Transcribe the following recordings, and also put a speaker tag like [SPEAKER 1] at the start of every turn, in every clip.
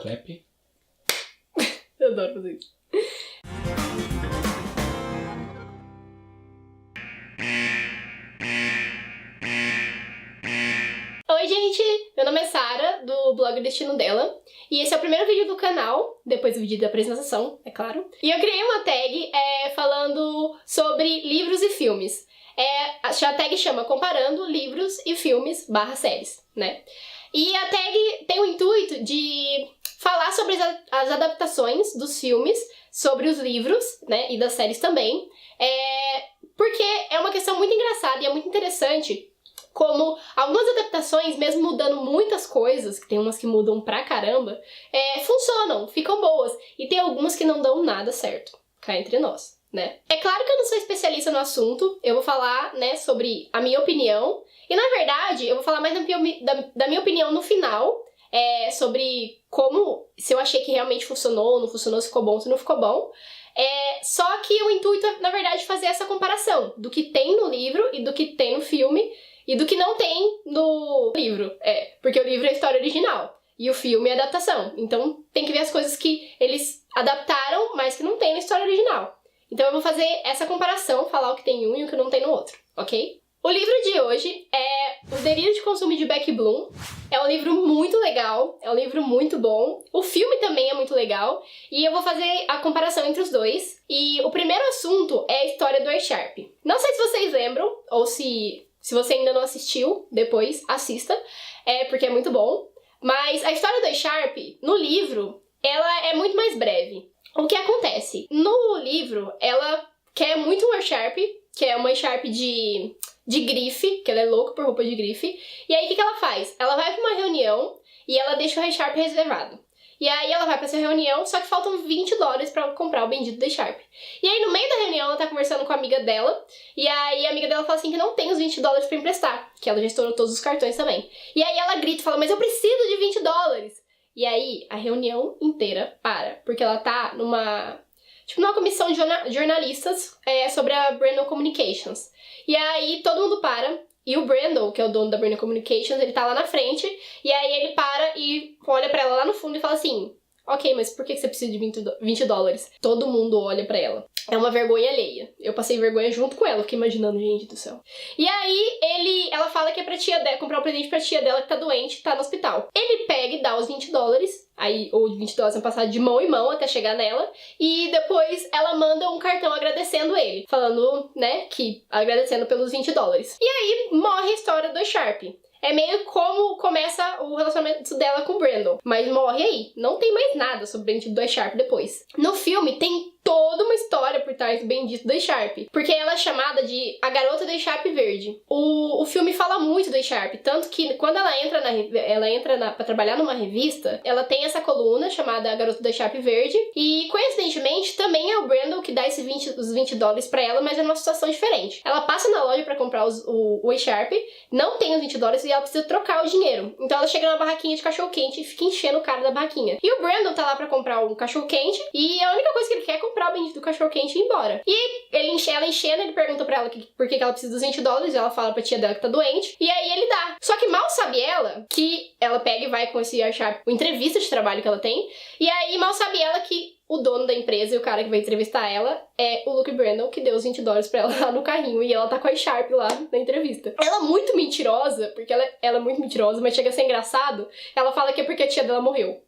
[SPEAKER 1] Clap.
[SPEAKER 2] Eu adoro fazer isso. Oi, gente! Meu nome é Sara, do blog Destino Dela. E esse é o primeiro vídeo do canal, depois do vídeo da apresentação, é claro. E eu criei uma tag falando sobre livros e filmes. A tag chama Comparando Livros e Filmes /séries, né? E a tag tem o intuito de falar sobre as adaptações dos filmes, sobre os livros, né, e das séries também. Porque é uma questão muito engraçada e é muito interessante como algumas adaptações, mesmo mudando muitas coisas, que tem umas que mudam pra caramba, funcionam, ficam boas. E tem algumas que não dão nada certo, cá entre nós, né? É claro que eu não sou especialista no assunto, eu vou falar, né, sobre a minha opinião. E, na verdade, eu vou falar mais da minha opinião no final, sobre como, se eu achei que realmente funcionou, não funcionou, se ficou bom, se não ficou bom. Só que o intuito é, na verdade, fazer essa comparação do que tem no livro e do que tem no filme, e do que não tem no livro. Porque o livro é a história original e o filme é a adaptação. Então tem que ver as coisas que eles adaptaram, mas que não tem na história original. Então eu vou fazer essa comparação, falar o que tem em um e o que não tem no outro, ok? O livro de hoje é Os Delírios de Consumo de Beck Bloom. É um livro muito legal, é um livro muito bom. O filme também é muito legal. E eu vou fazer a comparação entre os dois. E o primeiro assunto é a história do E-Sharp. Não sei se vocês lembram, ou se você ainda não assistiu, depois assista, porque é muito bom. Mas a história do E-Sharp, no livro, ela é muito mais breve. O que acontece? No livro, ela quer muito um E-Sharp, que é uma E-Sharp de grife, que ela é louca por roupa de grife. E aí, o que ela faz? Ela vai pra uma reunião e ela deixa o E-Sharp reservado. E aí ela vai pra essa reunião, só que faltam $20 pra comprar o bendito da E-Sharp. E aí no meio da reunião ela tá conversando com a amiga dela, e aí a amiga dela fala assim que não tem os $20 pra emprestar, que ela já estourou todos os cartões também. E aí ela grita e fala, mas eu preciso de $20! E aí a reunião inteira para, porque ela tá numa comissão de jornalistas sobre a Brandon Communications. E aí todo mundo para. E o Brandon, que é o dono da Brandon Communications, ele tá lá na frente, e aí ele para e olha pra ela lá no fundo e fala assim, ok, mas por que você precisa de $20? Todo mundo olha pra ela. É uma vergonha alheia. Eu passei vergonha junto com ela, fiquei imaginando, gente do céu. E aí ela fala que é pra tia dela, comprar um presente pra tia dela que tá doente, tá no hospital. Ele pega e dá os $20, aí ou $20 vão passar de mão em mão até chegar nela, e depois ela manda um cartão agradecendo ele, falando, né, que agradecendo pelos $20. E aí morre a história do E-Sharp. É meio como começa o relacionamento dela com o Brandon. Mas morre aí. Não tem mais nada sobre o bendito do E-Sharp depois. No filme tem toda uma história por trás do bendito do E-Sharp. Porque ela é chamada de a garota do E-Sharp verde. O filme fala muito do E-Sharp. Tanto que quando ela entra pra trabalhar numa revista, ela tem essa coluna chamada a garota do E-Sharp verde. E coincidentemente também é o Brandon que dá os $20 pra ela, mas é numa situação diferente. Ela passa na loja pra comprar o E-Sharp, não tem os $20 e ela precisa trocar o dinheiro. Então ela chega numa barraquinha de cachorro-quente e fica enchendo o cara da barraquinha. E o Brandon tá lá pra comprar um cachorro-quente e a única coisa que ele quer é comprar o bendito do cachorro-quente e ir embora. E ela enchendo, ele pergunta pra ela por que ela precisa dos $20 e ela fala pra tia dela que tá doente. E aí ele dá. Só que mal sabe ela que ela pega e vai com esse E-Sharp, uma entrevista de trabalho que ela tem. E aí mal sabe ela que o dono da empresa e o cara que vai entrevistar ela é o Luke Brandon, que deu os $20 pra ela lá no carrinho. E ela tá com a E-Sharp lá na entrevista. Ela é muito mentirosa, porque ela é muito mentirosa, mas chega a ser engraçado. Ela fala que é porque a tia dela morreu.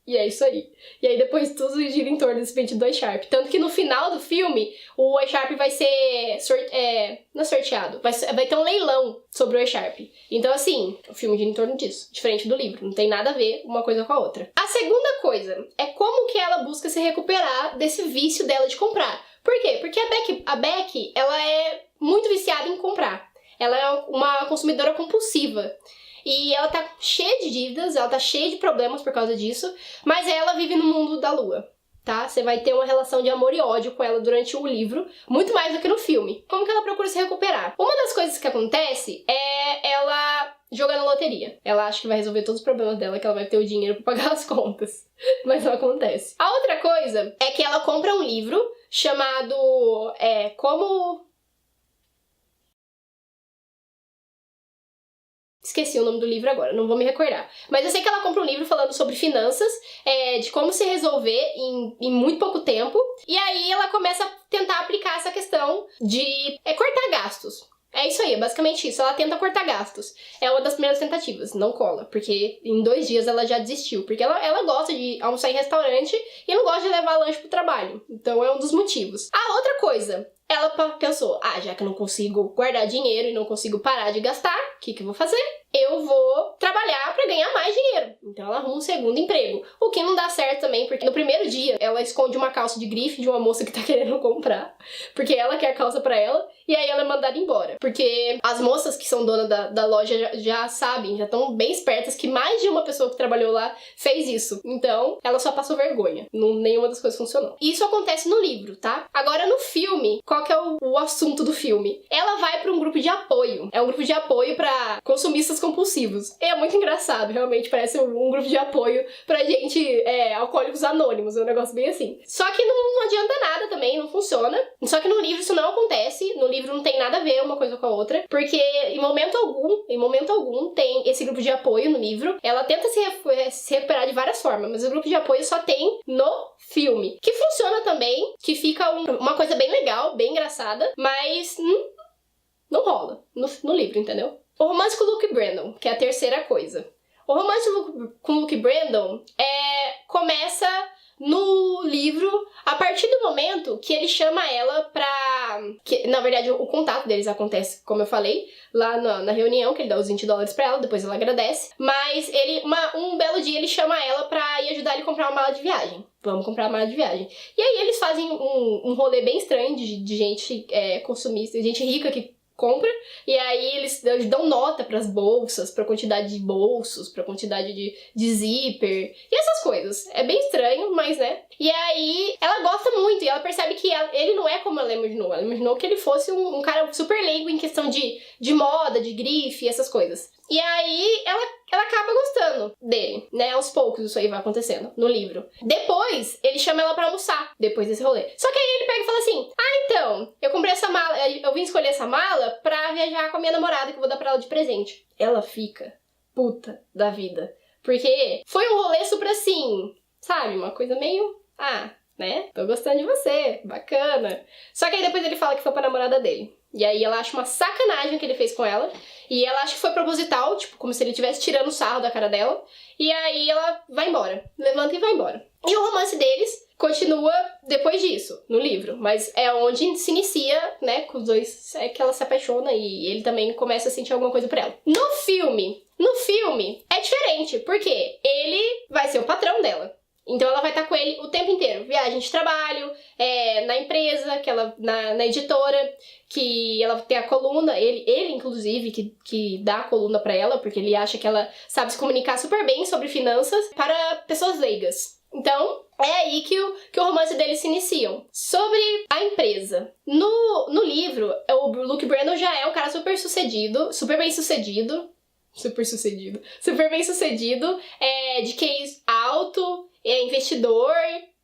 [SPEAKER 2] E é isso aí. E aí depois tudo gira em torno desse bendito do E-Sharp. Tanto que no final do filme, o E-Sharp vai ser não é sorteado. Vai ter um leilão sobre o E-Sharp. Então assim, o filme gira em torno disso. Diferente do livro. Não tem nada a ver uma coisa com a outra. A segunda coisa é como que ela busca se recuperar desse vício dela de comprar. Por quê? Porque a Beck, ela é muito viciada em comprar. Ela é uma consumidora compulsiva. E ela tá cheia de dívidas, ela tá cheia de problemas por causa disso, mas ela vive no mundo da lua, tá? Você vai ter uma relação de amor e ódio com ela durante o livro, muito mais do que no filme. Como que ela procura se recuperar? Uma das coisas que acontece é ela jogar na loteria. Ela acha que vai resolver todos os problemas dela, que ela vai ter o dinheiro pra pagar as contas, mas não acontece. A outra coisa é que ela compra um livro chamado Como Esqueci o nome do livro agora, não vou me recordar. Mas eu sei que ela compra um livro falando sobre finanças, de como se resolver em muito pouco tempo. E aí ela começa a tentar aplicar essa questão de cortar gastos. É isso aí, é basicamente isso. Ela tenta cortar gastos. É uma das primeiras tentativas, não cola. Porque em 2 dias ela já desistiu. Porque ela gosta de almoçar em restaurante e não gosta de levar lanche pro trabalho. Então é um dos motivos. A outra coisa, ela pensou, já que eu não consigo guardar dinheiro e não consigo parar de gastar, o que eu vou fazer? Eu vou trabalhar pra ganhar mais dinheiro. Então ela arruma um segundo emprego. O que não dá certo também, porque no primeiro dia ela esconde uma calça de grife de uma moça que tá querendo comprar. Porque ela quer a calça pra ela, e aí ela é mandada embora. Porque as moças que são donas da loja já sabem, já estão bem espertas que mais de uma pessoa que trabalhou lá fez isso. Então, ela só passou vergonha. Nenhuma das coisas funcionou. Isso acontece no livro, tá? Agora, no filme, qual que é o assunto do filme? Ela vai pra um grupo de apoio. É um grupo de apoio pra consumistas compulsivos. É muito engraçado, realmente, parece um grupo de apoio pra gente, alcoólicos anônimos, é um negócio bem assim. Só que não adianta nada também, não funciona. Só que no livro isso não acontece, no livro não tem nada a ver uma coisa com a outra, porque em momento algum tem esse grupo de apoio no livro. Ela tenta se recuperar de várias formas, mas o grupo de apoio só tem no filme. Que funciona também, que fica uma coisa bem legal, bem engraçada, mas não rola no livro, entendeu? O romance com o Luke Brandon, que é a terceira coisa. O romance com o Luke Brandon começa no livro a partir do momento que ele chama ela pra... na verdade, o contato deles acontece, como eu falei, lá na reunião, que ele dá os $20 pra ela, depois ela agradece. Mas um belo dia ele chama ela pra ir ajudar ele a comprar uma mala de viagem. Vamos comprar uma mala de viagem. E aí eles fazem um rolê bem estranho de gente consumista, gente rica que compra, e aí eles dão nota pras bolsas, pra quantidade de bolsos, pra quantidade de zíper, e essas coisas. É bem estranho, mas né. E aí ela gosta muito, e ela percebe que ele não é como ela imaginou. Ela imaginou que ele fosse um cara super leigo em questão de moda, de grife, essas coisas. E aí ela acaba gostando dele, né? Aos poucos isso aí vai acontecendo no livro. Depois, ele chama ela pra almoçar, depois desse rolê. Só que aí ele pega e fala assim, então, eu comprei essa mala, eu vim escolher essa mala pra viajar com a minha namorada, que eu vou dar pra ela de presente. Ela fica puta da vida. Porque foi um rolê super assim, sabe? Uma coisa meio, né? Tô gostando de você, bacana. Só que aí depois ele fala que foi pra namorada dele. E aí ela acha uma sacanagem o que ele fez com ela. E ela acha que foi proposital, tipo, como se ele estivesse tirando sarro da cara dela. E aí ela vai embora. Levanta e vai embora. E o romance deles continua depois disso, no livro. Mas é onde se inicia, né, com os dois, que ela se apaixona e ele também começa a sentir alguma coisa por ela. No filme é diferente, porque ele vai ser o patrão dela. Então ela vai estar com ele o tempo inteiro. Viagem de trabalho, na empresa, que ela, na editora, que ela tem a coluna, ele inclusive, que dá a coluna pra ela, porque ele acha que ela sabe se comunicar super bem sobre finanças para pessoas leigas. Então, é aí que o romance deles se iniciam. Sobre a empresa. No livro, o Luke Brandon já é um cara super bem sucedido, de QI alto, é investidor,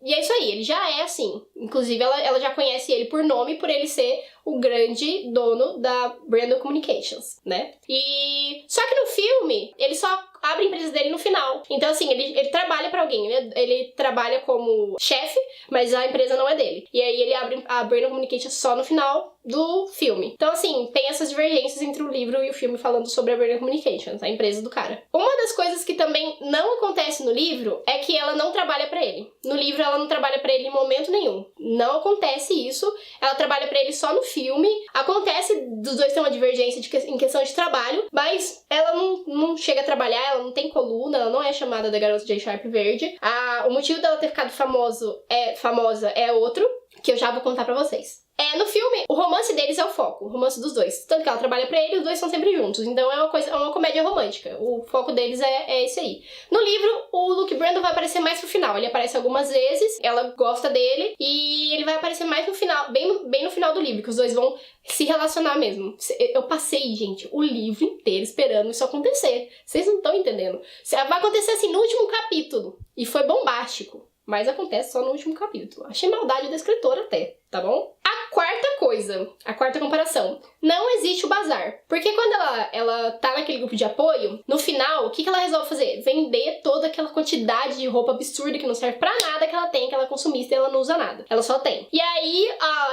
[SPEAKER 2] e é isso aí, ele já é assim. Inclusive, ela já conhece ele por nome, por ele ser o grande dono da Brandon Communications, né? E só que no filme, ele só abre a empresa dele no final. Então, assim, ele trabalha pra alguém, ele trabalha como chefe, mas a empresa não é dele. E aí ele abre a Brandon Communications só no final do filme. Então, assim, tem essas divergências entre o livro e o filme falando sobre a Brandon Communications, a empresa do cara. Uma das coisas que também não acontece no livro é que ela não trabalha pra ele. No livro, ela não trabalha pra ele em momento nenhum. Não acontece isso. Ela trabalha pra ele só no filme. Acontece dos dois ter uma divergência em questão de trabalho, mas ela não chega a trabalhar, ela não tem coluna, ela não é chamada da garota J Sharp verde. O motivo dela ter ficado famosa é outro, que eu já vou contar pra vocês. No filme, o romance deles é o foco, o romance dos dois. Tanto que ela trabalha pra ele e os dois são sempre juntos. Então é uma comédia romântica. O foco deles é esse aí. No livro, o Luke Brandon vai aparecer mais pro final. Ele aparece algumas vezes, ela gosta dele, e ele vai aparecer mais no final, bem no final do livro, que os dois vão se relacionar mesmo. Eu passei, gente, o livro inteiro esperando isso acontecer. Vocês não estão entendendo. Vai acontecer assim no último capítulo. E foi bombástico. Mas acontece só no último capítulo. Achei maldade da escritora até, tá bom? A A quarta comparação. Não existe o bazar. Porque quando ela tá naquele grupo de apoio, no final, o que ela resolve fazer? Vender toda aquela quantidade de roupa absurda que não serve pra nada que ela tem, que ela é consumista e ela não usa nada. Ela só tem. E aí,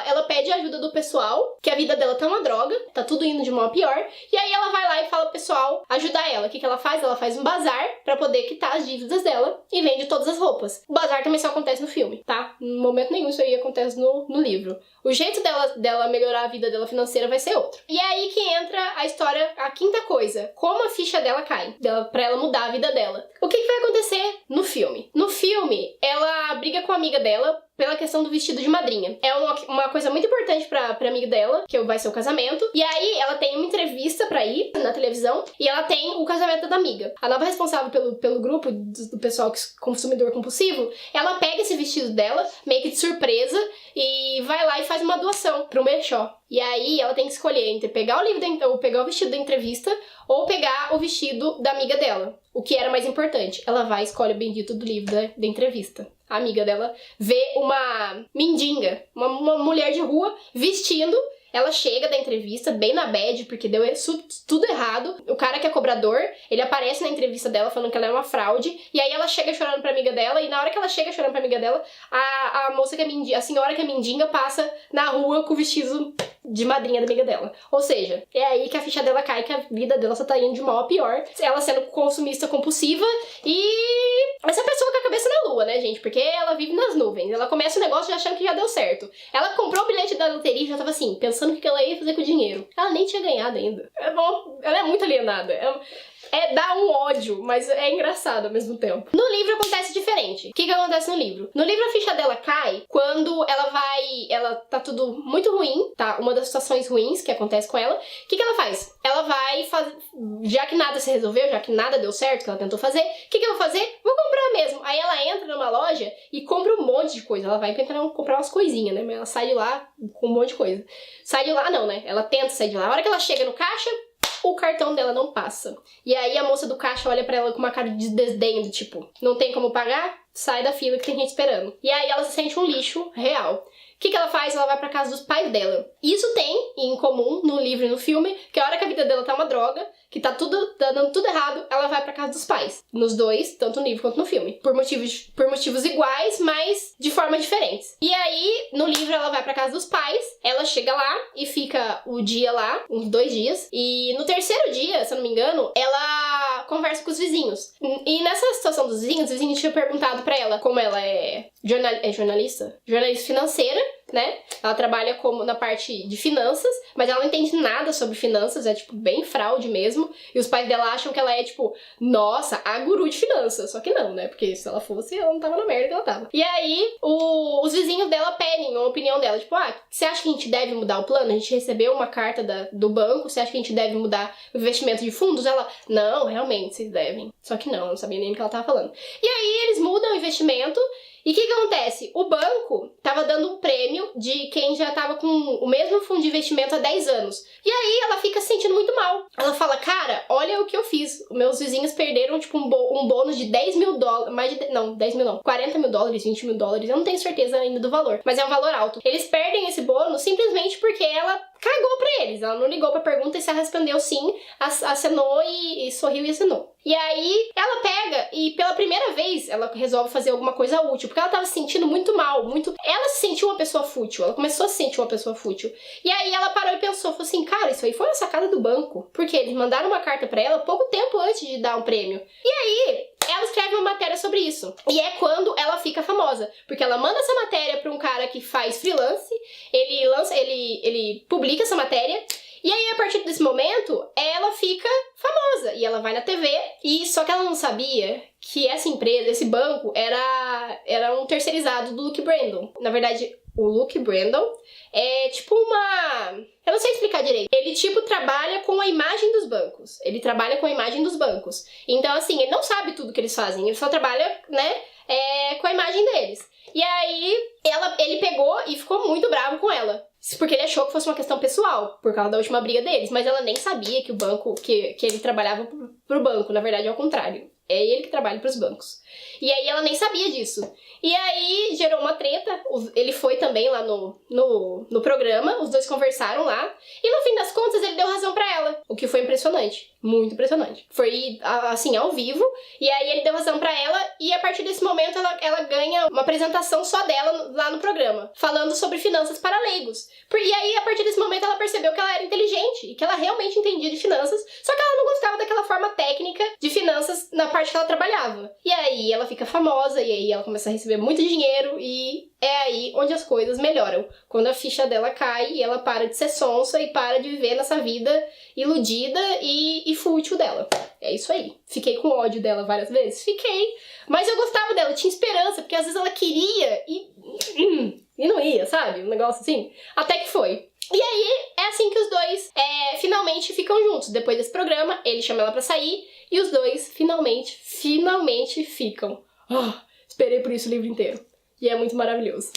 [SPEAKER 2] ela pede a ajuda do pessoal, que a vida dela tá uma droga, tá tudo indo de mal a pior. E aí ela vai lá e fala pro pessoal ajudar ela. O que ela faz? Ela faz um bazar pra poder quitar as dívidas dela e vende todas as roupas. O bazar também só acontece no filme, tá? Em momento nenhum isso aí acontece no livro. O jeito dela melhorar a vida dela financeira vai ser outro. E é aí que entra a história, a quinta coisa. Como a ficha dela cai. Pra ela mudar a vida dela. O que vai acontecer no filme? No filme, ela briga com a amiga dela pela questão do vestido de madrinha. É uma coisa muito importante pra amiga dela, que vai ser o casamento. E aí, ela tem uma entrevista pra ir na televisão, e ela tem o casamento da amiga. A nova responsável pelo grupo do pessoal consumidor compulsivo, ela pega esse vestido dela, meio que de surpresa, e vai lá e faz uma doação pro Merchó. E aí, ela tem que escolher entre pegar o vestido da entrevista ou pegar o vestido da amiga dela. O que era mais importante? Ela vai e escolhe o bendito do livro da entrevista. A amiga dela vê uma mendiga, uma mulher de rua, vestindo. Ela chega da entrevista bem na bad, porque deu tudo errado. O cara que é cobrador, ele aparece na entrevista dela falando que ela é uma fraude. E aí ela chega chorando pra amiga dela. E na hora que ela chega chorando pra amiga dela, a moça que é mendiga, a senhora que é mendiga, passa na rua com o vestido de madrinha da amiga dela. Ou seja, é aí que a ficha dela cai, que a vida dela só tá indo de mal a pior. Ela sendo consumista compulsiva e essa pessoa com a cabeça na lua, né, gente? Porque ela vive nas nuvens. Ela começa o negócio já achando que já deu certo. Ela comprou o bilhete da loteria e já tava assim, pensando o que ela ia fazer com o dinheiro. Ela nem tinha ganhado ainda. Ela é muito alienada. Dá um ódio, mas é engraçado ao mesmo tempo. No livro acontece diferente. O que acontece no livro? No livro a ficha dela cai quando ela tá tudo muito ruim, tá? Uma das situações ruins que acontece com ela. O que ela faz? Ela vai fazer, já que nada se resolveu, já que nada deu certo que ela tentou fazer, o que eu vou fazer? Vou comprar mesmo. Aí ela entra numa loja e compra um monte de coisa. Ela vai tentando comprar umas coisinhas, né? Mas ela sai de lá com um monte de coisa. Sai de lá, não, né? Ela tenta sair de lá. A hora que ela chega no caixa, o cartão dela não passa. E aí a moça do caixa olha pra ela com uma cara de desdém, do tipo, não tem como pagar? Sai da fila que tem gente esperando. E aí ela se sente um lixo real. O que ela faz? Ela vai pra casa dos pais dela. Isso tem em comum no livro e no filme, que a hora que a vida dela tá uma droga, que tá dando tudo errado, ela vai pra casa dos pais. Nos dois, tanto no livro quanto no filme. Por motivos iguais, mas de formas diferentes. E aí, no livro, ela vai pra casa dos pais, ela chega lá e fica o dia lá, uns 2 dias. E no terceiro dia, se eu não me engano, ela conversa com os vizinhos. E nessa situação dos vizinhos, os vizinhos tinham perguntado pra ela, como ela é jornalista? Jornalista financeira, né? Ela trabalha na parte de finanças, mas ela não entende nada sobre finanças, é tipo bem fraude mesmo. E os pais dela acham que ela é tipo, nossa, a guru de finanças. Só que não, né? Porque se ela fosse, ela não tava na merda que ela tava. E aí, os vizinhos dela pedem uma opinião dela, tipo, você acha que a gente deve mudar o plano? A gente recebeu uma carta do banco, você acha que a gente deve mudar o investimento de fundos? Ela, não, realmente, vocês devem. Só que não sabia nem o que ela tava falando. E aí, eles mudam o investimento. E o que acontece? O banco tava dando um prêmio de quem já tava com o mesmo fundo de investimento há 10 anos. E aí ela fica se sentindo muito mal. Ela fala, cara, olha o que eu fiz. Meus vizinhos perderam, tipo, um bônus de 10 mil dólares. 10 mil não. 40 mil dólares, 20 mil dólares. Eu não tenho certeza ainda do valor. Mas é um valor alto. Eles perdem esse bônus simplesmente porque ela cagou pra eles. Ela não ligou pra pergunta e se respondeu sim, acenou e sorriu e acenou. E aí, ela pega e pela primeira vez ela resolve fazer alguma coisa útil, porque ela tava se sentindo muito mal, Ela se sentiu uma pessoa fútil, ela começou a se sentir uma pessoa fútil. E aí ela parou e pensou, falou assim, cara, isso aí foi uma sacada do banco. Porque eles mandaram uma carta pra ela pouco tempo antes de dar um prêmio. E aí, ela escreve uma matéria sobre isso. E é quando ela fica famosa. Porque ela manda essa matéria pra um cara que faz freelance, ele publica essa matéria. E aí, a partir desse momento, ela fica famosa. E ela vai na TV. E só que ela não sabia que essa empresa, esse banco, era um terceirizado do Luke Brandon. Na verdade, o Luke Brandon é tipo eu não sei explicar direito. Ele, tipo, trabalha com a imagem dos bancos. Ele trabalha com a imagem dos bancos. Então, assim, ele não sabe tudo que eles fazem. Ele só trabalha, né, com a imagem deles. E aí, ele pegou e ficou muito bravo com ela. Porque ele achou que fosse uma questão pessoal, por causa da última briga deles. Mas ela nem sabia que o banco, que ele trabalhava pro banco. Na verdade, é o contrário. É ele que trabalha pros bancos. E aí ela nem sabia disso. E aí gerou uma treta, ele foi também lá no programa, os dois conversaram lá, e no fim das contas ele deu razão pra ela, o que foi impressionante, muito impressionante. Foi, assim, ao vivo, e aí ele deu razão pra ela, e a partir desse momento ela ganha uma apresentação só dela lá no programa, falando sobre finanças para leigos. E aí, a partir desse momento, ela percebeu que ela era inteligente, e que ela realmente entendia de finanças, só que ela não gostava daquela forma técnica de finanças na parte que ela trabalhava. E aí ela fica famosa, e aí ela começa a receber muito dinheiro, e é aí onde as coisas melhoram. Quando a ficha dela cai e ela para de ser sonsa e para de viver nessa vida iludida e fútil dela. É isso aí. Fiquei com ódio dela várias vezes? Fiquei. Mas eu gostava dela, eu tinha esperança, porque às vezes ela queria e não ia, sabe? Um negócio assim. Até que foi. E aí, é assim que os dois finalmente ficam juntos. Depois desse programa, ele chama ela pra sair e os dois finalmente ficam. Esperei por isso o livro inteiro. E é muito maravilhoso.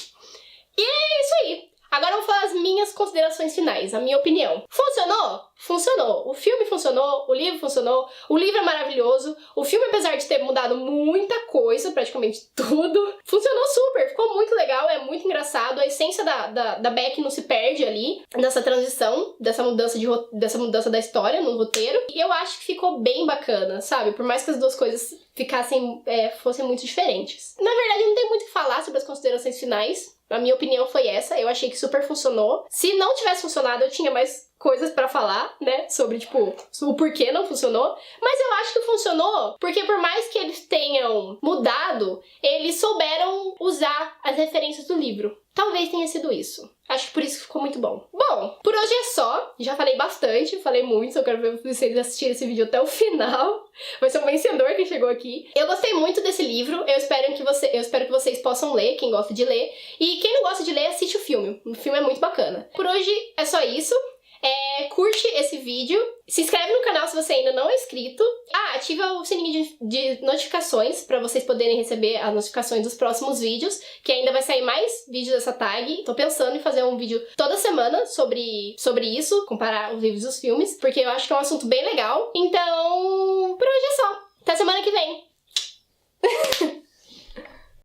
[SPEAKER 2] E é isso aí. Agora eu vou falar as minhas considerações finais, a minha opinião. Funcionou? Funcionou. O filme funcionou, o livro funcionou, o livro é maravilhoso, o filme, apesar de ter mudado muita coisa, praticamente tudo, funcionou super, ficou muito legal, é muito engraçado, a essência da Beck não se perde ali, nessa transição, dessa mudança da história no roteiro, e eu acho que ficou bem bacana, sabe? Por mais que as duas coisas fossem muito diferentes. Na verdade, não tem muito o que falar sobre as considerações finais. A minha opinião foi essa, eu achei que super funcionou. Se não tivesse funcionado, eu tinha mais coisas pra falar, né, sobre, tipo, o porquê não funcionou. Mas eu acho que funcionou porque por mais que eles tenham mudado, eles souberam usar as referências do livro. Talvez tenha sido isso. Acho que por isso ficou muito bom. Bom, por hoje é só. Já falei bastante, falei muito, só quero ver vocês assistirem esse vídeo até o final. Vai ser um vencedor quem chegou aqui. Eu gostei muito desse livro, eu espero que vocês possam ler, quem gosta de ler. E quem não gosta de ler, assiste o filme. O filme é muito bacana. Por hoje é só isso. Curte esse vídeo, se inscreve no canal se você ainda não é inscrito. Ativa o sininho de notificações para vocês poderem receber as notificações dos próximos vídeos, que ainda vai sair mais vídeos dessa tag. Tô pensando em fazer um vídeo toda semana sobre isso, comparar os livros e os filmes, porque eu acho que é um assunto bem legal. Então, por